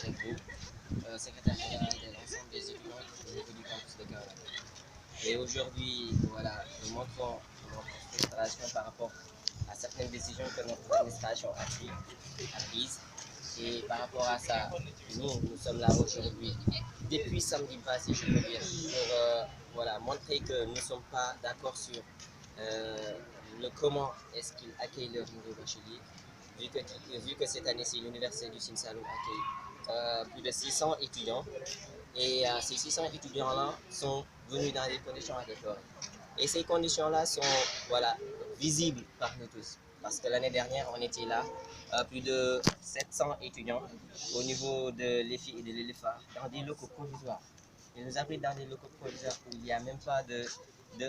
avec vous, secrétaire général de l'ensemble des étudiants au niveau du campus de Kaolack. Et aujourd'hui, voilà, nous montrons notre frustration par rapport à certaines décisions que notre administration a prises. Et par rapport à ça, nous sommes là aujourd'hui, depuis samedi passé, je peux dire, pour voilà, montrer que nous ne sommes pas d'accord sur euh, le comment est-ce qu'ils accueillent leurs nouveaux bacheliers, vu que cette année-ci, l'Université du Sine Saloum accueille plus de 600 étudiants. Et ces 600 étudiants-là sont venus dans des conditions à déplorer. Et ces conditions-là sont voilà, visibles par nous tous. Parce que l'année dernière, on était là, plus de 700 étudiants au niveau de l'EFI et de l'ELEFA, dans des locaux provisoires. Ils nous abritent dans des locaux provisoires où il n'y a même pas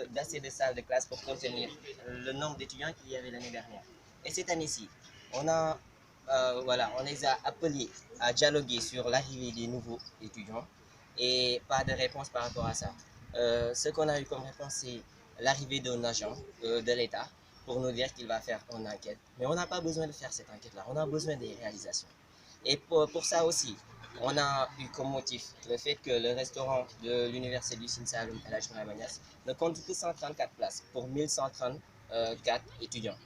d'assez de salles de classe pour contenir le nombre d'étudiants qu'il y avait l'année dernière. Et cette année-ci, voilà, on les a appelés à dialoguer sur l'arrivée des nouveaux étudiants et pas de réponse par rapport à ça. Ce qu'on a eu comme réponse, c'est l'arrivée d'un agent de l'État pour nous dire qu'il va faire une enquête. Mais on n'a pas besoin de faire cette enquête-là, on a besoin des réalisations. Et pour ça aussi, on a eu comme motif le fait que le restaurant de l'Université du Sine Saloum El Hadj Ibrahima Niasse ne compte que 134 places pour 1134 étudiants.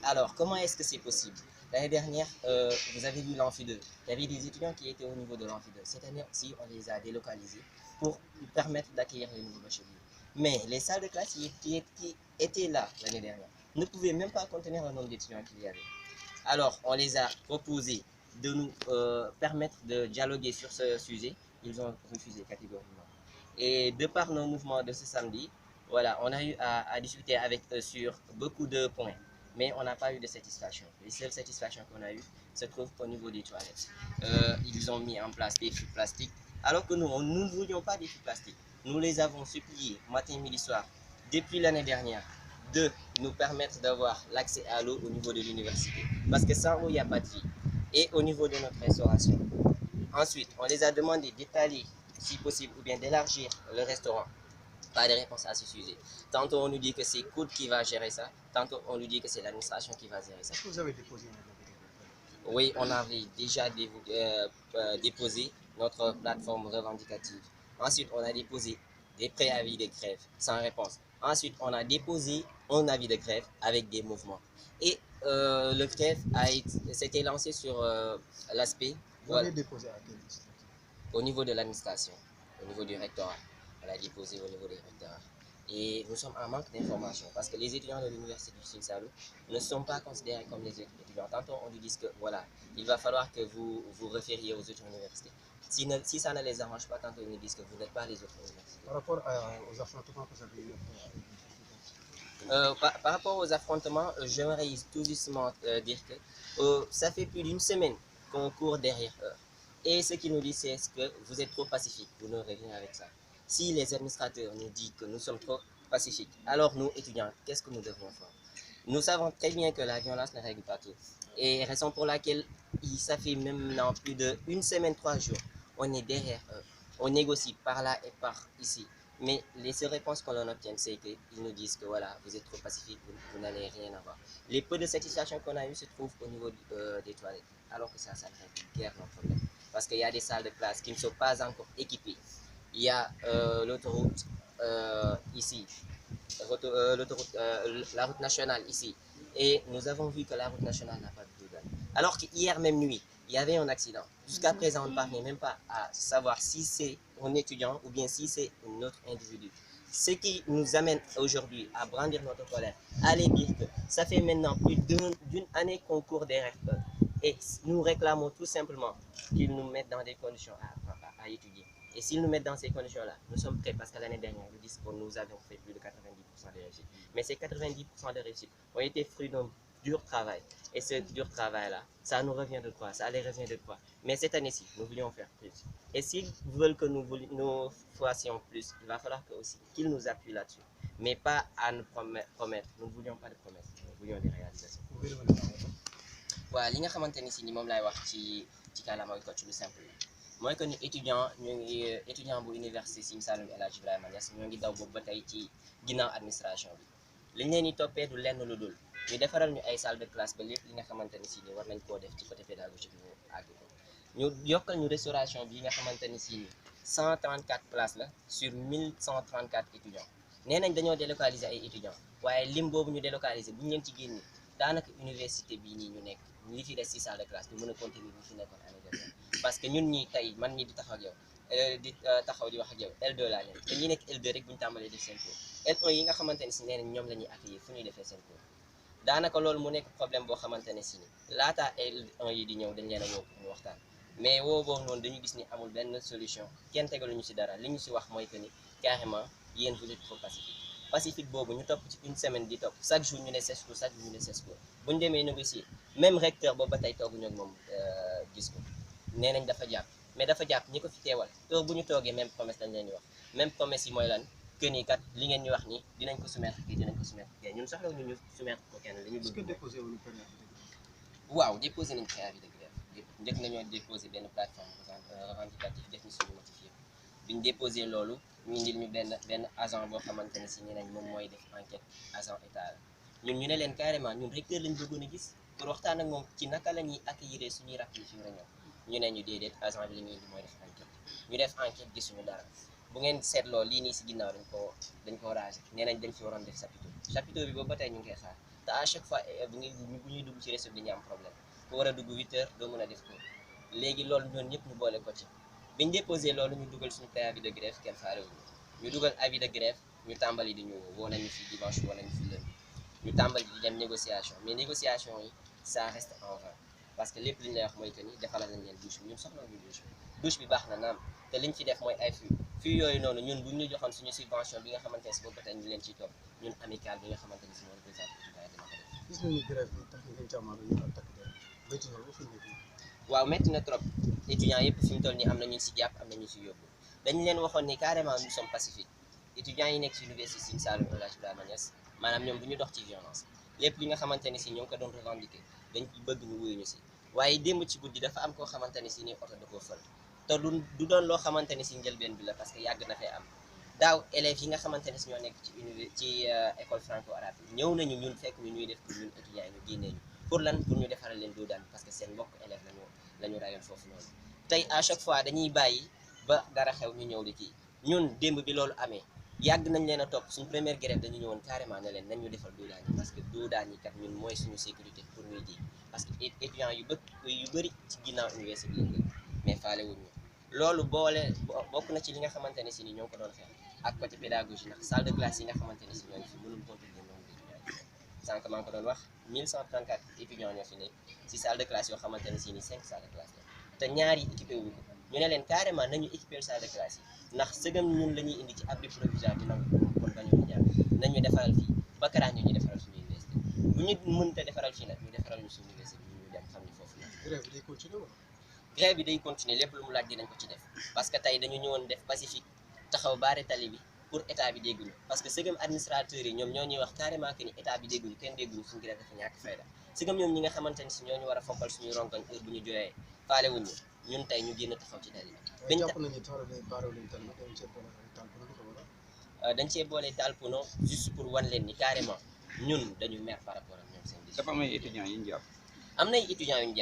Alors, comment est-ce que c'est possible? L'année dernière, vous avez vu l'amphi 2. Il y avait des étudiants qui étaient au niveau de l'amphi 2. Cette année-ci, on les a délocalisés pour permettre d'accueillir les nouveaux bacheliers. Mais les salles de classe qui étaient là l'année dernière ne pouvaient même pas contenir le nombre d'étudiants qu'il y avait. Alors, on les a proposé de nous permettre de dialoguer sur ce sujet. Ils ont refusé catégoriquement. Et de par nos mouvements de ce samedi, voilà, on a eu à discuter avec eux sur beaucoup de points. Mais on n'a pas eu de satisfaction. Les seules satisfactions qu'on a eues se trouvent au niveau des toilettes. Ils ont mis en place des fûts plastiques, alors que nous ne voulions pas des fûts plastiques. Nous les avons suppliés matin, midi, soir, depuis l'année dernière, de nous permettre d'avoir l'accès à l'eau au niveau de l'université. Parce que sans eau, il n'y a pas de vie. Et au niveau de notre restauration. Ensuite, on les a demandé d'étaler, si possible, ou bien d'élargir le restaurant. Pas de réponse à ce sujet. Tantôt on nous dit que c'est Coud qui va gérer ça, tantôt on nous dit que c'est l'administration qui va gérer ça. Est-ce que vous avez déposé Oui, on avait déjà déposé notre plateforme revendicative. Ensuite, on a déposé des préavis de grève sans réponse. Ensuite, on a déposé un avis de grève avec des mouvements. Et le grève s'était lancé sur l'aspect Vous avez déposé à quel institut? au niveau de l'administration, au niveau du rectorat. On l'a déposé au niveau des rectorats. Et nous sommes en manque d'informations parce que les étudiants de l'Université du Sine Saloum ne sont pas considérés comme les étudiants. Tantôt, on nous dit que voilà, il va falloir que vous vous référiez aux autres universités. Si ça ne les arrange pas, tantôt ils nous disent que vous n'êtes pas les autres universités. Par rapport aux affrontements que vous avez eu Par rapport aux affrontements, j'aimerais tout justement dire que ça fait plus d'une semaine qu'on court derrière eux. Et ce qu'ils nous disent, c'est que vous êtes trop pacifique, vous n'aurez rien avec ça. Si les administrateurs nous disent que nous sommes trop pacifiques, alors nous, étudiants, qu'est-ce que nous devons faire? Nous savons très bien que la violence ne règle pas tout. Et raison pour laquelle ça fait maintenant plus d'une semaine, 3 jours, on est derrière eux. On négocie par là et par ici. Mais les seules réponses qu'on en obtient, c'est qu'ils nous disent que voilà, vous êtes trop pacifique, vous n'allez rien avoir. Les peu de satisfaction qu'on a eu se trouvent au niveau des toilettes, alors que ça ne règle guère nos problèmes. Parce qu'il y a des salles de classe qui ne sont pas encore équipées. Il y a l'autoroute ici, la route nationale ici. Et nous avons vu que la route nationale n'a pas de douane. Alors qu'hier même nuit, il y avait un accident. Jusqu'à présent, on ne parvient même pas à savoir si c'est un étudiant ou bien si c'est un autre individu. Ce qui nous amène aujourd'hui à brandir notre colère, à les dire que ça fait maintenant plus d'une année qu'on court derrière eux. Et nous réclamons tout simplement qu'ils nous mettent dans des conditions à étudier. Et s'ils nous mettent dans ces conditions-là, nous sommes prêts parce que l'année dernière, nous disons que nous avons fait plus de 90% de réussite. Mais ces 90% de réussite ont été fruits d'un dur travail. Et ce dur travail-là, ça nous revient de quoi? Ça les revient de quoi? Mais cette année-ci, nous voulions faire plus. Et s'ils veulent que nous fassions plus, il va falloir qu'ils nous appuient là-dessus. Mais pas à nous promettre. Nous ne voulions pas de promesses, nous voulions des réalisations. Voilà, li nga xamante ni si ni moom laay wax ci kàllaama ko ci lu simple la mooy que ni étudiant bu université Sine Saloum El Hadj Ibrahima Niass ñoo ngi daw boobu ba tey ci ginnaaw administration bi liñ leen di toppee du lenn lu dul ñu defaral ñu ay salle de classe ba lépp li nga xamante ni si ni war nañ koo def ci côté pédagogique ñu àgg ko ñu yokkal ñu restauration bi nga xamante ni si 134 places la sur 1134 étudiants nee nañ dañoo délocaliser ay étudiants waaye lim boobu ñu délocaliser bu ñu leen ci génne daanaka université bii nii ñu nekk li fi des ci salle de classe du mën a continuer ñu fi nekkoon année dernière parce que ñun ñi tey man ñi di taxaw ak yow taxaw di wax ak yow L2 laa nekk te ñi nekk L2 rek bu ñu tàmbalee def seen cours L1 yi nga xamante ne si nee nañ ñoom la ñuy accueillir fu ñuy defee seen cours daanaka loolu mu nekk problème boo xamante ne si ni laataa L1 yi di ñëw dañ leen a woo pour ñu waxtaan mais woo boobu noonu dañu gis ni amul benn solution kenn tegaluñu si dara li ñu si wax mooy que ni carrément yéen vous êtes trop pacifique pacifique boobu ñu topp ci une semaine di topp chaque jour ñu ne sesco chaque jour ñu ne sesco bu ñu demee négocier même recteur boobu ba tey tooguñu ak moom gis ko nee nañ dafa jàpp mais dafa jàpp ñi ko fi teewal heure bu ñu toogee même promesse lañ leen di wax même promesse yi mooy lan que ni kat li ngeen ñu wax ni dinañ ko soumettre kii dinañ ko soumettre kii ñun soxla ñu soumettre ko kenn li ñu est-ce que bëgg déposé wuñu préavis de grève? waaw déposé nañ préavis de grève njëkk nañoo déposé benn plateforme revendicative def ñu suñu notifié biñ déposé loolu ñu indil ñu benn agent boo xamante ne si nee nañ moom mooy def enquête agent état la ñun ñu ne leen carrément ñun recteur lañ bëggoon a gis pour waxtaan ak moom ci naka la ñuy accueillir suñuy rakk yi fi war a ñëw ñu ne ñu déedéet agent bi li ñuy indi mooy def enquête ñu def enquête gisuñu dara bu ngeen seetloo lii nii si ginnaaw dañ ko ragé nee nañ dañ fi waroon def chapiteau bi boobu ba tey ñu ngi koy xaar te à chaque fois bu ñuy dugg ci réseau bi dañuy am problème ku war a dugg 8 heures doo mën a def ko léegi loolu ñoom ñëpp ñu boole ko ci biñ déposé loolu ñu dugal suñu préavis de grève kenn faalewuñu ñu dugal avis de grève ñu tàmbali di ñu woo nañu fi dimanche woo nañu fi lundi ñu tàmbali di dem négociation mais négociation yi ça reste en vain parce que lépp li ñu lay wax mooy que ni defalal nañ leen douche bi ñun soxla ñu douche bi baax na naam te liñ fi def mooy ay fii yooyu noonu ñun bu ñu joxoon suñu subvention bi nga xamante ne si boobu ba tey ñu leen ciy topp ñun amical bi nga xamante ne si moo représenté dina ko def. gis nañu grève bi tax ngeen jàmmaarloo ñu ak takk der béyti na ba fi nekk nii. waaw métti na trop étudiants yëpp fi mu toll nii am na ñu si jàpp am na ñu si yóbbu dañu leen waxoon ni carrément nous sommes pacifiques étudiants yi nekk ci université Sine Saloum El Hadj Ibrahima Niass maanaam ñoom du ñu dox ci violence lépp li nga xamante ne si ñoo ngi ko doon revendiquer dañ bëgg ñu wuyu ñu si waaye démb ci guddi dafa am koo xamante ne si ni oto da koo fël te du doon loo xamante ne si njëlbeen bi la parce que yàgg na fee am daaw élèves yi nga xamante ne si ñoo nekk ci école franco-arabe yi ñëw nañu ñun fekk ñu ñuy def pour ñun étudiants yi ñu génnee ñu pour lan pour ñu defaral leen doo daan parce que seen mbokk élèves lañu rayoon foofu noonu tey à chaque fois dañuy bàyyi ba dara xew ñu ñëw di kii ñun démb bi loolu amee yàgg nañ leen a topp suñu première grève dañu ñëwoon carrément ne leen nañ ñu defal doo daan yi parce que doo daan yi kat ñun mooy suñu sécurité pour ñuy ji parce que étudiants yu bëri ci ginnaaw université bi lañ bëgg mais faale wuñ ñu loolu bokk na ci li nga xamante ne si ni ñoo ngi ko doon xeex ak côté pédagogie ndax salle de classe yi nga xamante ne si ñoo ngi fi mënul contribuer nombre d'étudiants yi sànq maa ngi ko doon wax 1134 étudiants ñoo fi nekk si salle de classe yoo xamante ne si ni 5 salles de classe la te ñaar yi équipé wuñu ko ñu ne leen carrément nañu équipé salle de classe yi ndax sëgam ñun la ñuy indi ci abri provisoire di nangu kon bañu ñu jaar nañu defaral fii bakaraa ñu defaral suñu université bu ñu mënta defaral fii nag ñu defaral ñu suñu université bi ñu dem xam ni foofu la grève bi day continuer wala. grève bi day continuer lépp lu mu laaj dinañ ko ci def parce que tey dañu ñëwoon def pacifique taxaw baare tali bi pour état bi dégguñu parce que sëgam administrateurs yi ñoom ñoo ñuy wax carrément que ni état bi dégguñu kenn dégguñu suñu grève dafa ñàkk fayda sëgam ñoom ñi nga xamante ne si ñoo ñu war a fompal suñuy rongoñ heure bu ñu jooyee faale wuñu ñun tey ñu génn taxaw ci tali bi waaye jàpp nañu taxaw nañu baaraw leen tali bi dañ cee boole taal bu ko wala. dañ cee boole taal puno juste pour wan leen ni carrément ñun dañu mer par rapport ak ñoom seen décision. dafa am ay étudiants yi ñu jàpp. am nay étudiants yu ñu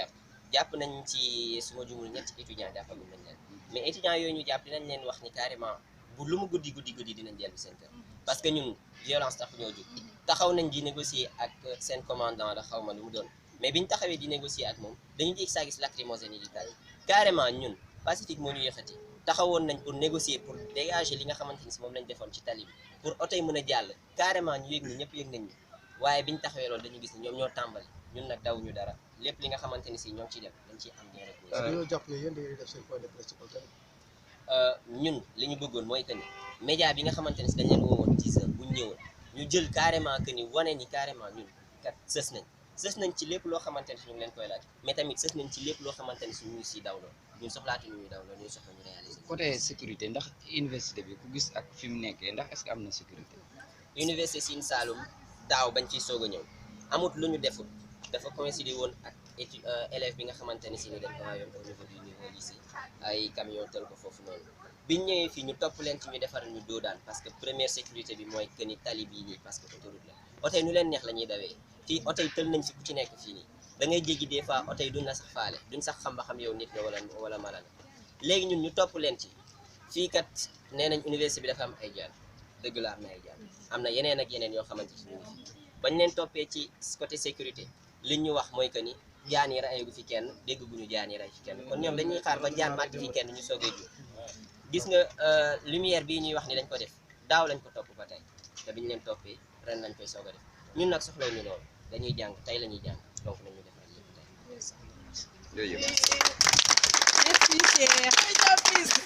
jàpp nañ ci suma jumul ñetti étudiants jàppagum nañ leen mais étudiants yooyu ñu jàpp dinañ leen wax ni carrément bu lu mu guddi dinañ dellu seen kër parce que ñun violence tax ñoo jóg taxaw nañ di négocier ak seen commandant la xaw ma lu mu doon mais biñ taxawee di négocier ak moom dañu jékki saa gis lacrymogène yi di tàj carrément ñun pacifique moo ñu yëkkati taxawoon nañ pour négocier pour dégager li nga xamante ni si moom lañ defoon ci tali bi pour oto yi mën a jàll carrément ñu yëg ni ñëpp yëg nañ ñu waaye biñ taxawee loolu dañu gis ni ñoom ñoo tàmbali ñun nag daw ñu dara lépp li nga xamante ni si ñoo ngi ciy def dañ ciy am bien rek dañoo jàpp ne yéen da ngeen def seen point de presse ci kaw tali. ñun li ñu bëggoon mooy que ni média bi nga xamante ne si dañ leen woowoon 10 heures bu ñu ñëwoon ñu jël carrément que ni wane ni carrément ñun kat sës nañ ci lépp loo xamante ne si ñu ngi leen koy laaj mais tamit sës nañ ci lépp loo xamante ne si ñu ngi siy dawloo ñun soxlaatu ñuy dawloo ñuy soxla ñu réaliser. côté sécurité ndax université bi ku gis ak fi mu nekkee ndax est-ce que am na sécurité. université Sine Saloum daaw bañ ciy soog a ñëw amut lu ñu defut dafa coïncider woon ak élève bi nga xamante ne si ni dañ ko rayoon au niveau du niveau lycée ay camion tel ko foofu noonu biñ ñëwee fii ñu topp leen ci ñu defaral ñu doo daan parce que première sécurité bi mooy que ni tali bii nii parce que autoroute la oto yi ñu leen neex la ñuy dawee fii oto yi tël nañ fi ku ci nekk fii nii da ngay jéggi des fois oto yi duñ la sax faale duñ sax xam ba xam yow nit nga wala mala la léegi ñun ñu topp leen ci fii kat nee nañ université bi dafa am ay jaan dëgg la am na ay jaan am na yeneen ak yeneen yoo xamante ci ñu ngi fi bañ leen toppee ci côté sécurité liñ ñu wax mooy que ni jaan yi rayagu fi kenn dégg guñu jaan yi ray fi kenn kon ñoom dañuy xaar ba jaan màtt fi kenn ñu soogee jur gis nga lumière bii ñuy wax ni dañ ko def daaw lañ ko topp ba tey te biñu leen toppee ren lañ koy soog a def ñun nag soxlaw ñu loolu dañuy jàng tey la ñuy jàng donc nañu defal lépp tey jërëjëf. Merci, cher.